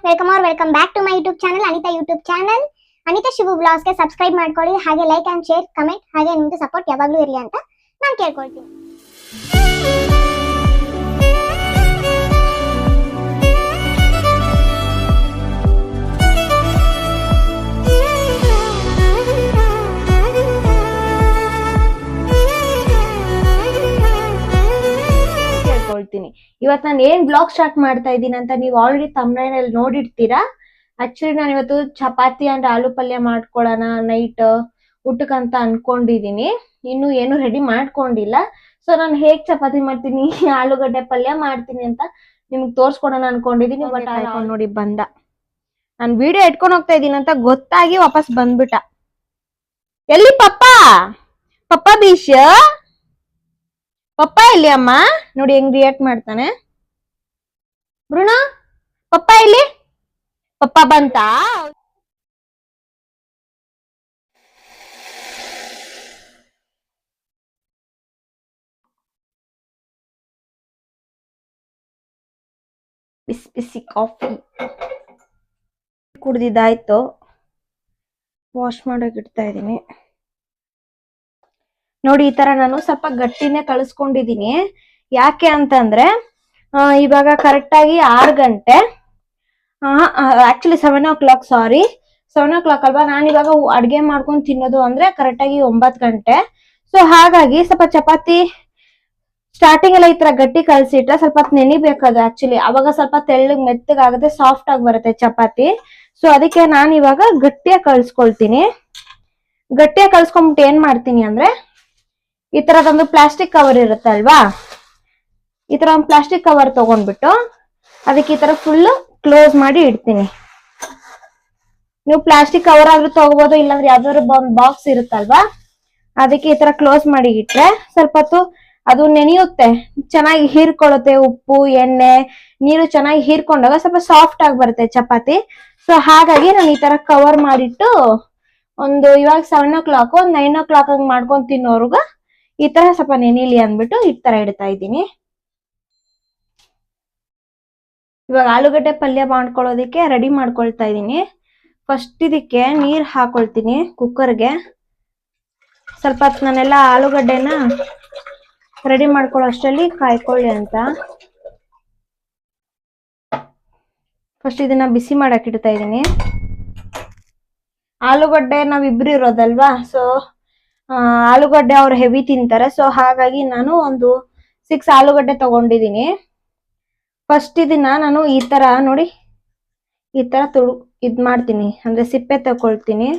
Welcome back to my YouTube channel Anita YouTube channel Anita Shivu blogs ಗೆ subscribe ಮಾಡ್ಕೊಳ್ಳಿ ಹಾಗೆ like and share comment ಹಾಗೆ ನಿಮ್ಮದು ಸಪೋರ್ಟ್ ಯಾವಾಗಲೂ ಇರಲಿ ಅಂತ ನಾನು ಕೇಳ್ಕೊಳ್ತೀನಿ. ಇವತ್ತು ನಾನು ಏನ್ ಬ್ಲಾಗ್ ಸ್ಟಾರ್ಟ್ ಮಾಡ್ತಾ ಇದ್ದೀನಿ ಅಂತ ನೀವು ಆಲ್ರೆಡಿ ಥಂಬ್ನೈಲ್ ಅಲ್ಲಿ ನೋಡಿರ್ತೀರಾ. ಆಕ್ಚುಲಿ ನಾನು ಇವತ್ತು ಚಪಾತಿ ಅಂಡ್ ಆಲೂ ಪಲ್ಯ ಮಾಡ್ಕೊಳ್ಳೋಣ ನೈಟ್ ಊಟಕ್ಕಂತ ಅನ್ಕೊಂಡಿದೀನಿ. ಇನ್ನು ಏನು ರೆಡಿ ಮಾಡ್ಕೊಂಡಿಲ್ಲ. ಸೊ ನಾನು ಹೇಗ್ ಚಪಾತಿ ಮಾಡ್ತೀನಿ ಆಲೂಗಡ್ಡೆ ಪಲ್ಯ ಮಾಡ್ತೀನಿ ಅಂತ ನಿಮ್ಗೆ ತೋರ್ಸ್ಕೊಡೋಣ ಅನ್ಕೊಂಡಿದೀನಿ. ಬಟ್ ನೋಡಿ ಬಂದ, ನಾನು ವಿಡಿಯೋ ಇಟ್ಕೊಂಡು ಹೋಗ್ತಾ ಇದೀನಿ ಅಂತ ಗೊತ್ತಾಗಿ ವಾಪಸ್ ಬಂದ್ಬಿಟ್ಟ. ಎಲ್ಲಿ ಪಪ್ಪ ಪಪ್ಪ ಬೀಶ್ ಪಪ್ಪ ಇಲ್ಲಿ ಅಮ್ಮ ನೋಡಿ ಹೆಂಗ್ ರಿಯಾಕ್ಟ್ ಮಾಡ್ತಾನೆ. ಬೃಣ ಪಪ್ಪ ಇಲ್ಲಿ ಪಪ್ಪ ಬಂತ. ಬಿಸಿ ಬಿಸಿ ಕಾಫಿ ಕುಡ್ದಿದ್ದಾಯ್ತು. ವಾಶ್ ಮಾಡಕ್ ಇಡ್ತಾ ಇದೀನಿ. ನೋಡಿ ಈ ತರ ನಾನು ಸ್ವಲ್ಪ ಗಟ್ಟಿನೇ ಕಳಿಸ್ಕೊಂಡಿದೀನಿ. ಯಾಕೆ ಅಂತಂದ್ರೆ ಇವಾಗ ಕರೆಕ್ಟ್ ಆಗಿ 6 ಗಂಟೆ, ಆಕ್ಚುಲಿ 7 o'clock, ಸಾರಿ 7 o'clock ಅಲ್ವಾ. ನಾನು ಇವಾಗ ಅಡ್ಗೆ ಮಾಡ್ಕೊಂಡು ತಿನ್ನೋದು ಅಂದ್ರೆ ಕರೆಕ್ಟ್ ಆಗಿ 9 ಗಂಟೆ. ಸೊ ಹಾಗಾಗಿ ಸ್ವಲ್ಪ ಚಪಾತಿ ಸ್ಟಾರ್ಟಿಂಗ್ ಎಲ್ಲ ಈ ತರ ಗಟ್ಟಿ ಕಳ್ಸಿಟ್ರೆ ಸ್ವಲ್ಪ ನೆನಿಬೇಕದು. ಆಕ್ಚುಲಿ ಅವಾಗ ಸ್ವಲ್ಪ ತೆಳ್ಳಗ್ ಮೆತ್ತಗಾಗುತ್ತೆ, ಸಾಫ್ಟ್ ಆಗಿ ಬರುತ್ತೆ ಚಪಾತಿ. ಸೊ ಅದಕ್ಕೆ ನಾನು ಇವಾಗ ಗಟ್ಟಿಯಾಗಿ ಕಳ್ಸ್ಕೊಳ್ತೀನಿ. ಗಟ್ಟಿಯಾಗಿ ಕಳ್ಸ್ಕೊಂಡ್ಬಿಟ್ಟು ಏನ್ ಮಾಡ್ತೀನಿ ಅಂದ್ರೆ ಈ ತರದೊಂದು ಪ್ಲಾಸ್ಟಿಕ್ ಕವರ್ ಇರುತ್ತಲ್ವಾ, ಈ ತರ ಒಂದು ಪ್ಲಾಸ್ಟಿಕ್ ಕವರ್ ತಗೊಂಡ್ಬಿಟ್ಟು ಅದಕ್ಕೆ ಈ ತರ ಫುಲ್ ಕ್ಲೋಸ್ ಮಾಡಿ ಇಡ್ತೀನಿ. ನೀವು ಪ್ಲಾಸ್ಟಿಕ್ ಕವರ್ ಆದ್ರೂ ತಗೋಬಹುದು, ಇಲ್ಲಾಂದ್ರೆ ಯಾವ್ದಾದ್ರು ಒಂದು ಬಾಕ್ಸ್ ಇರುತ್ತಲ್ವಾ ಅದಕ್ಕೆ ಈ ತರ ಕ್ಲೋಸ್ ಮಾಡಿ ಇಟ್ರೆ ಸ್ವಲ್ಪ ಹೊತ್ತು ಅದು ನೆನೆಯುತ್ತೆ, ಚೆನ್ನಾಗಿ ಹೀರ್ಕೊಳ್ಳುತ್ತೆ. ಉಪ್ಪು ಎಣ್ಣೆ ನೀರು ಚೆನ್ನಾಗಿ ಹೀರ್ಕೊಂಡಾಗ ಸ್ವಲ್ಪ ಸಾಫ್ಟ್ ಆಗಿ ಬರುತ್ತೆ ಚಪಾತಿ. ಸೊ ಹಾಗಾಗಿ ನಾನು ಈ ತರ ಕವರ್ ಮಾಡಿಟ್ಟು ಒಂದು ಇವಾಗ 7 o'clock 9 o'clock ಹಂಗ್ ಮಾಡ್ಕೊಂಡ್ ತಿನ್ನೋರ್ಗ ಈ ತರ ಸ್ವಲ್ಪ ನೆನಿಲಿ ಅಂದ್ಬಿಟ್ಟು ಈ ತರ ಇಡ್ತಾ ಇದ್ದೀನಿ. ಇವಾಗ ಆಲೂಗಡ್ಡೆ ಪಲ್ಯ ಮಾಡ್ಕೊಳ್ಳೋದಿಕ್ಕೆ ರೆಡಿ ಮಾಡ್ಕೊಳ್ತಾ ಇದ್ದೀನಿ. ಫಸ್ಟ್ ಇದಕ್ಕೆ ನೀರ್ ಹಾಕೊಳ್ತೀನಿ ಕುಕ್ಕರ್ಗೆ. ಸ್ವಲ್ಪ ನಾನೆಲ್ಲ ಆಲೂಗಡ್ಡೆನ ರೆಡಿ ಮಾಡ್ಕೊಳ್ಳೋ ಅಷ್ಟರಲ್ಲಿ ಕಾಯ್ಕೊಳ್ಳಿ ಅಂತ. ಫಸ್ಟ್ ಇದನ್ನ ಬಿಸಿ ಮಾಡಕ್ ಇಡ್ತಾ ಇದ್ದೀನಿ. ಆಲೂಗಡ್ಡೆ ನಾವಿಬ್ರು ಇರೋದಲ್ವಾ, ಸೊ ಆಲೂಗಡ್ಡೆ ಅವ್ರು ಹೆವಿ ತಿಂತಾರೆ. ಸೊ ಹಾಗಾಗಿ ನಾನು ಒಂದು 6 ಆಲೂಗಡ್ಡೆ ತಗೊಂಡಿದ್ದೀನಿ. ಫಸ್ಟ್ ಇದನ್ನ ನಾನು ಈ ತರ ನೋಡಿ ಈ ತರ ಇದ್ ಮಾಡ್ತೀನಿ, ಅಂದ್ರೆ ಸಿಪ್ಪೆ ತಗೊಳ್ತೀನಿ.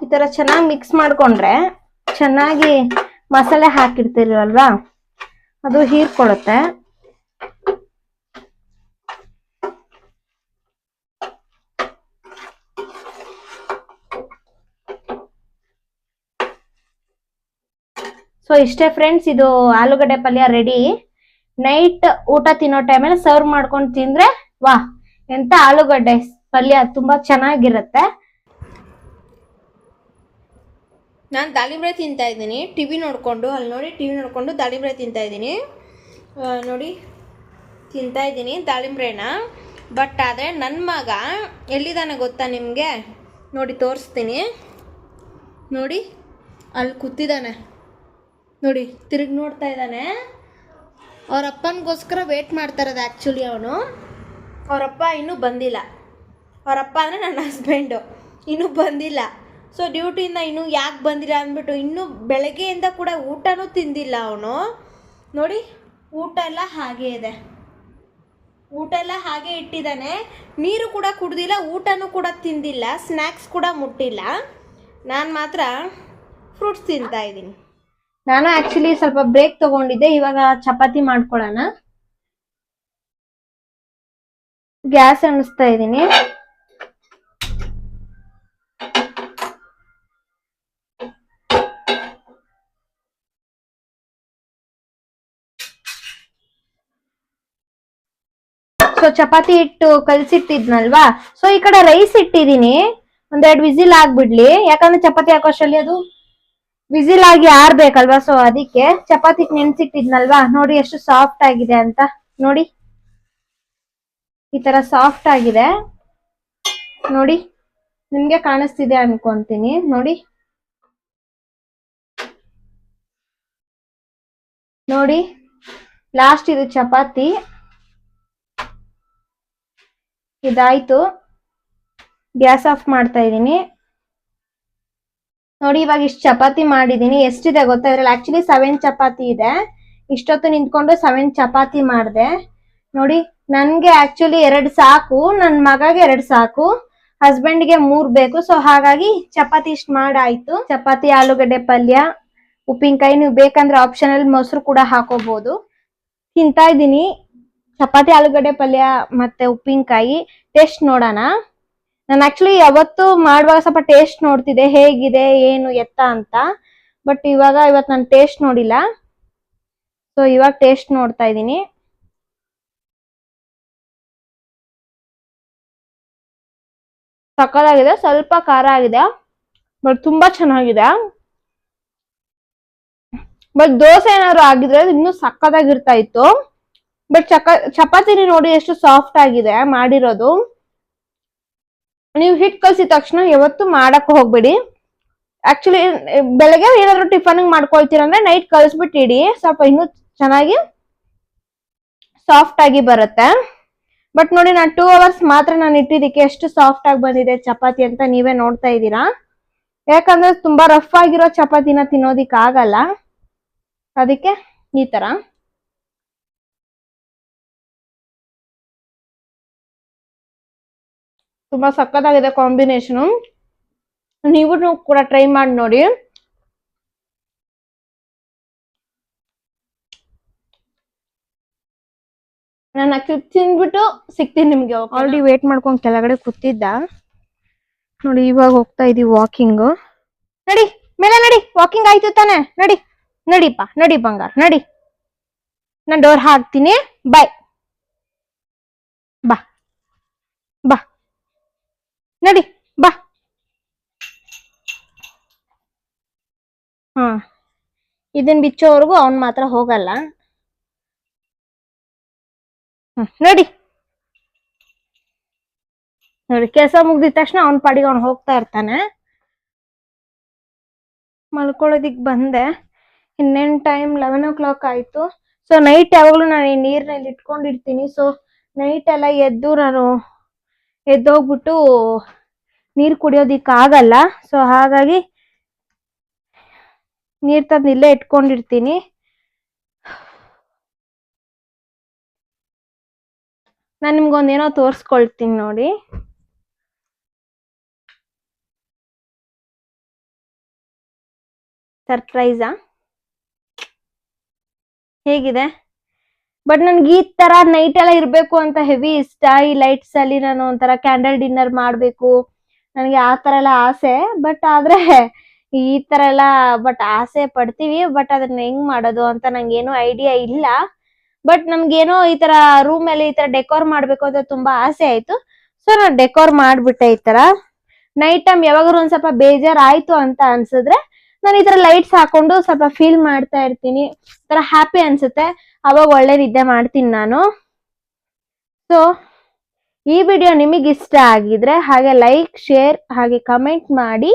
ಈ ತರ ಚೆನ್ನಾಗಿ ಮಿಕ್ಸ್ ಮಾಡ್ಕೊಂಡ್ರೆ ಚೆನ್ನಾಗಿ ಮಸಾಲೆ ಹಾಕಿರ್ತೀರಲ್ವಾ ಅದು ಹೀರ್ಕೊಳ್ಳುತ್ತೆ. ಸೊ ಇಷ್ಟೇ ಫ್ರೆಂಡ್ಸ್, ಇದು ಆಲೂಗಡ್ಡೆ ಪಲ್ಯ ರೆಡಿ. ನೈಟ್ ಊಟ ತಿನ್ನೋ ಟೈಮಲ್ಲಿ ಸರ್ವ್ ಮಾಡ್ಕೊಂಡು ತಿಂದ್ರೆ ವಾ ಎಂತ ಆಲೂಗಡ್ಡೆ ಪಲ್ಯ ತುಂಬಾ ಚೆನ್ನಾಗಿರುತ್ತೆ. ನಾನು ದಾಳಿಂಬೆ ತಿಂತಾ ಇದ್ದೀನಿ ಟಿವಿ ನೋಡ್ಕೊಂಡು. ಅಲ್ಲಿ ನೋಡಿ ಟಿವಿ ನೋಡ್ಕೊಂಡು ದಾಳಿಂಬೆ ತಿಂತಾ ಇದ್ದೀನಿ. ನೋಡಿ ತಿಂತಾ ಇದ್ದೀನಿ ದಾಳಿಂಬ್ರೆನ. ಬಟ್ ಆದರೆ ನನ್ನ ಮಗ ಎಲ್ಲಿದ್ದಾನೆ ಗೊತ್ತಾ ನಿಮಗೆ? ನೋಡಿ ತೋರಿಸ್ತೀನಿ. ನೋಡಿ ಅಲ್ಲಿ ಕೂತಿದ್ದಾನೆ, ನೋಡಿ ತಿರುಗಿ ನೋಡ್ತಾ ಇದ್ದಾನೆ. ಅವ್ರ ಅಪ್ಪನಿಗೋಸ್ಕರ ವೇಟ್ ಮಾಡ್ತಾ ಇರೋದು ಆ್ಯಕ್ಚುಲಿ ಅವನು. ಅವರಪ್ಪ ಇನ್ನೂ ಬಂದಿಲ್ಲ. ಅವರಪ್ಪ ಅಂದರೆ ನನ್ನ ಹಸ್ಬೆಂಡು ಇನ್ನೂ ಬಂದಿಲ್ಲ. ಸೊ ಡ್ಯೂಟಿಯಿಂದ ಇನ್ನೂ ಯಾಕೆ ಬಂದಿಲ್ಲ ಅಂದ್ಬಿಟ್ಟು ಇನ್ನೂ ಬೆಳಗ್ಗೆಯಿಂದ ಕೂಡ ಊಟನೂ ತಿಂದಿಲ್ಲ ಅವನು. ನೋಡಿ ಊಟ ಎಲ್ಲ ಹಾಗೆ ಇದೆ, ಊಟ ಎಲ್ಲ ಹಾಗೆ ಇಟ್ಟಿದ್ದಾನೆ. ನೀರು ಕೂಡ ಕುಡ್ದಿಲ್ಲ, ಊಟನೂ ಕೂಡ ತಿಂದಿಲ್ಲ, ಸ್ನ್ಯಾಕ್ಸ್ ಕೂಡ ಮುಟ್ಟಿಲ್ಲ. ನಾನು ಮಾತ್ರ ಫ್ರೂಟ್ಸ್ ತಿಂತಾ ಇದ್ದೀನಿ. ನಾನು ಆ್ಯಕ್ಚುಲಿ ಸ್ವಲ್ಪ ಬ್ರೇಕ್ ತಗೊಂಡಿದ್ದೆ. ಇವಾಗ ಚಪಾತಿ ಮಾಡ್ಕೊಳ್ಳೋಣ. ಗ್ಯಾಸ್ ಅನ್ನಿಸ್ತಾ ಇದ್ದೀನಿ. ಚಪಾತಿ ಹಿಟ್ಟು ಕಲ್ಸಿಟ್ಟಿದ್ನಲ್ವಾ, ಸೊ ಈ ಕಡೆ ರೈಸ್ ಇಟ್ಟಿದೀನಿ. ಒಂದೆರಡು ವಿಸಿಲ್ ಆಗ್ಬಿಡ್ಲಿ, ಯಾಕಂದ್ರೆ ಚಪಾತಿ ಹಾಕೋಷ್ಟರಲ್ಲಿ ಅದು ವಿಸಿಲ್ ಆಗಿ ಆರ್ಬೇಕಲ್ವಾ. ಸೊ ಅದಕ್ಕೆ ಚಪಾತಿ ನೆನ್ಸಿಟ್ಟಿದ್ನಲ್ವಾ, ನೋಡಿ ಎಷ್ಟು ಸಾಫ್ಟ್ ಆಗಿದೆ ಅಂತ. ನೋಡಿ ಈ ತರ ಸಾಫ್ಟ್ ಆಗಿದೆ ನೋಡಿ, ನಿಮ್ಗೆ ಕಾಣಿಸ್ತಿದೆ ಅನ್ಕೊಂತೀನಿ. ನೋಡಿ ನೋಡಿ ಲಾಸ್ಟ್ ಇದು ಚಪಾತಿ ಇದಾಯ್ತು. ಗ್ಯಾಸ್ ಆಫ್ ಮಾಡ್ತಾ ಇದೀನಿ. ನೋಡಿ ಇವಾಗ ಇಷ್ಟು ಚಪಾತಿ ಮಾಡಿದೀನಿ. ಎಷ್ಟಿದೆ ಗೊತ್ತಾ ಇದ್ರಲ್ಲಿ? ಆಕ್ಚುಲಿ 7 ಚಪಾತಿ ಇದೆ. ಇಷ್ಟೊತ್ತು ನಿಂತ್ಕೊಂಡು 7 ಚಪಾತಿ ಮಾಡಿದೆ. ನೋಡಿ ನನ್ಗೆ ಆಕ್ಚುಲಿ 2 ಸಾಕು, ನನ್ ಮಗಗೆ 2 ಸಾಕು, ಹಸ್ಬೆಂಡ್ಗೆ 3 ಬೇಕು. ಸೊ ಹಾಗಾಗಿ ಚಪಾತಿ ಇಷ್ಟು ಮಾಡಾಯ್ತು. ಚಪಾತಿ, ಆಲೂಗಡ್ಡೆ ಪಲ್ಯ, ಉಪ್ಪಿನಕಾಯಿ. ನೀವು ಬೇಕಂದ್ರೆ ಆಪ್ಷನಲ್ ಮೊಸರು ಕೂಡ ಹಾಕೋಬಹುದು. ತಿಂತಾ ಇದ್ದೀನಿ ಚಪಾತಿ, ಆಲೂಗಡ್ಡೆ ಪಲ್ಯ ಮತ್ತೆ ಉಪ್ಪಿನಕಾಯಿ. ಟೇಸ್ಟ್ ನೋಡೋಣ. ನಾನು ಆಕ್ಚುಲಿ ಯಾವತ್ತು ಮಾಡುವಾಗ ಸ್ವಲ್ಪ ಟೇಸ್ಟ್ ನೋಡ್ತಿದ್ದೆ ಹೇಗಿದೆ ಏನು ಎತ್ತ ಅಂತ, ಬಟ್ ಇವತ್ತು ನಾನು ಟೇಸ್ಟ್ ನೋಡಿಲ್ಲ. ಸೊ ಇವಾಗ ಟೇಸ್ಟ್ ನೋಡ್ತಾ ಇದ್ದೀನಿ. ಸಕ್ಕತ್ತಾಗಿದೆ. ಸ್ವಲ್ಪ ಖಾರ ಆಗಿದೆ, ಬಟ್ ತುಂಬಾ ಚೆನ್ನಾಗಿದೆ. ಬಟ್ ದೋಸೆ ಏನಾದ್ರು ಆಗಿದ್ರೆ ಇನ್ನೂ ಸಕ್ಕತ್ತಾಗಿರ್ತಾ ಇತ್ತು. ಬಟ್ ಚಪಾತಿನಿ ನೋಡಿ ಎಷ್ಟು ಸಾಫ್ಟ್ ಆಗಿದೆ ಮಾಡಿರೋದು. ನೀವು ಹಿಟ್ ಕಲ್ಸಿದ ತಕ್ಷಣ ಯಾವತ್ತು ಮಾಡಕ್ ಹೋಗ್ಬೇಡಿ. ಆಕ್ಚುಲಿ ಬೆಳಗ್ಗೆ ಏನಾದ್ರು ಟಿಫನ್ ಮಾಡ್ಕೊಳ್ತೀರ ಅಂದ್ರೆ ನೈಟ್ ಕಲ್ಸ್ಬಿಟ್ಟಿಡಿ, ಸ್ವಲ್ಪ ಇನ್ನೂ ಚೆನ್ನಾಗಿ ಸಾಫ್ಟ್ ಆಗಿ ಬರುತ್ತೆ. ಬಟ್ ನೋಡಿ ನಾನು 2 ಅವರ್ಸ್ ಮಾತ್ರ ನಾನು ಇಟ್ಟಿದ್ದಕ್ಕೆ ಎಷ್ಟು ಸಾಫ್ಟ್ ಆಗಿ ಬಂದಿದೆ ಚಪಾತಿ ಅಂತ ನೀವೇ ನೋಡ್ತಾ ಇದ್ದೀರಾ. ಯಾಕಂದ್ರೆ ತುಂಬಾ ರಫ್ ಆಗಿರೋ ಚಪಾತಿನ ತಿನ್ನೋದಿಕ್ ಆಗಲ್ಲ, ಅದಕ್ಕೆ ಈ ತರ. ತುಂಬಾ ಸಕ್ಕತ್ತಾಗಿದೆ ಕಾಂಬಿನೇಷನ್. ನೀವು ಕೂಡ ಟ್ರೈ ಮಾಡಿ ನೋಡಿ. ನಾನು ಆಕ್ಚುಲಿ ತಿಂದ್ಬಿಟ್ಟು ಸಿಗ್ತೀನಿ ನಿಮ್ಗೆ. ಆಲ್ರೆಡಿ ವೇಟ್ ಮಾಡ್ಕೊಂಡು ಕೆಳಗಡೆ ಕೂತಿದ್ದ. ನೋಡಿ ಇವಾಗ ಹೋಗ್ತಾ ಇದೀವಿ ವಾಕಿಂಗ್. ನಡಿ ಮೇಲೆ ನಡಿ, ವಾಕಿಂಗ್ ಆಯ್ತು ತಾನೆ? ನಡಿ ನಡಿಪ್ಪ, ನಡಿ ಬಂಗಾರ ನಡಿ. ನಾನು ಡೋರ್ ಹಾಕ್ತೀನಿ. ಬಾಯ್. ಬಾ ಬಾ ನಡಿ ಬಾ. ಹಾ, ಇದನ್ ಬಿಚ್ಚೋವರೆಗೂ ಅವನ್ ಮಾತ್ರ ಹೋಗಲ್ಲ. ನಡಿ. ನೋಡಿ ಕೆಲಸ ಮುಗ್ದಿದ ತಕ್ಷಣ ಅವನ್ ಪಾಡಿಗೆ ಅವ್ನು ಹೋಗ್ತಾ ಇರ್ತಾನೆ. ಮಲ್ಕೊಳ್ಳೋದಿಕ್ ಬಂದೆ. ಇನ್ನೇನ್ ಟೈಮ್ 11 o'clock ಆಯ್ತು. ಸೊ ನೈಟ್ ಯಾವಾಗ್ಲೂ ನಾನು ಈ ನೀರ್ನಲ್ಲಿ ಇಟ್ಕೊಂಡಿರ್ತೀನಿ. ಸೊ ನೈಟ್ ಎಲ್ಲ ನಾನು ಎದ್ದೋಗ್ಬಿಟ್ಟು ನೀರ್ ಕುಡಿಯೋದಿಕ್ ಆಗಲ್ಲ. ಸೊ ಹಾಗಾಗಿ ನೀರ್ ತಂದು ಇಲ್ಲೇ ಇಟ್ಕೊಂಡಿರ್ತೀನಿ. ನಾನು ನಿಮ್ಗೊಂದೇನೋ ತೋರ್ಸ್ಕೊಳ್ತೀನಿ ನೋಡಿ. ಸರ್ಪ್ರೈಸಾ ಹೇಗಿದೆ? ಬಟ್ ನನ್ಗೆ ಈ ತರ ನೈಟ್ ಎಲ್ಲ ಇರ್ಬೇಕು ಅಂತ ಹೆವಿ ಇಷ್ಟ. ಈ ಲೈಟ್ಸ್ ಅಲ್ಲಿ ನಾನು ಒಂಥರ ಕ್ಯಾಂಡಲ್ ಡಿನ್ನರ್ ಮಾಡ್ಬೇಕು, ನನಗೆ ಆ ತರ ಎಲ್ಲ ಆಸೆ. ಬಟ್ ಆದ್ರೆ ಈ ತರ ಎಲ್ಲ ಆಸೆ ಪಡ್ತೀವಿ, ಬಟ್ ಅದನ್ನ ಹೆಂಗ್ ಮಾಡೋದು ಅಂತ ನಂಗೇನು ಐಡಿಯಾ ಇಲ್ಲ. ಬಟ್ ನಮ್ಗೇನೋ ಈ ತರ ರೂಮ್ ಅಲ್ಲಿ ಈ ತರ ಡೆಕೋರ್ ಮಾಡ್ಬೇಕು ಅಂತ ತುಂಬಾ ಆಸೆ ಆಯ್ತು. ಸೊ ನಾನು ಡೆಕೋರ್ ಮಾಡ್ಬಿಟ್ಟೆ ಈ ತರ. ನೈಟ್ ಟೈಮ್ ಯಾವಾಗಾದ್ರು ಒಂದ್ ಸ್ವಲ್ಪ ಬೇಜಾರ್ ಆಯ್ತು ಅಂತ ಅನ್ಸಿದ್ರೆ ನಾನು ಈ ತರ ಲೈಟ್ಸ್ ಹಾಕೊಂಡು ಸ್ವಲ್ಪ ಫೀಲ್ ಮಾಡ್ತಾ ಇರ್ತೀನಿ. ತರ ಹ್ಯಾಪಿ ಅನ್ಸುತ್ತೆ, ಅವಾಗ ಒಳ್ಳೆ ನಿದ್ದೆ ಮಾಡ್ತೀನಿ ನಾನು. ಸೊ ಈ ವಿಡಿಯೋ ನಿಮಗೆ ಇಷ್ಟ ಆಗಿದ್ರೆ ಹಾಗೆ ಲೈಕ್, ಶೇರ್ ಹಾಗೆ ಕಮೆಂಟ್ ಮಾಡಿ.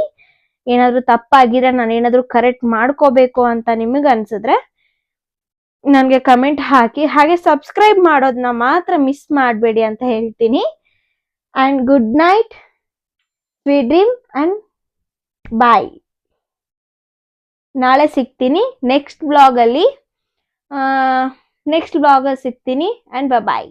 ಏನಾದ್ರು ತಪ್ಪಾಗಿದ್ರೆ ನಾನು ಏನಾದ್ರು ಕರೆಕ್ಟ್ ಮಾಡ್ಕೋಬೇಕು ಅಂತ ನಿಮಗೆ ಅನ್ಸಿದ್ರೆ ನನ್ಗೆ ಕಮೆಂಟ್ ಹಾಕಿ. ಹಾಗೆ ಸಬ್ಸ್ಕ್ರೈಬ್ ಮಾಡೋದನ್ನ ಮಾತ್ರ ಮಿಸ್ ಮಾಡಬೇಡಿ ಅಂತ ಹೇಳ್ತೀನಿ. And good night, sweet dream and bye. ನಾಳೆ ಸಿಗ್ತೀನಿ ನೆಕ್ಸ್ಟ್ ಬ್ಲಾಗ್ ಅಲ್ಲಿ ಸಿಗ್ತೀನಿ. ಅಂಡ್ ಬಾಯ್.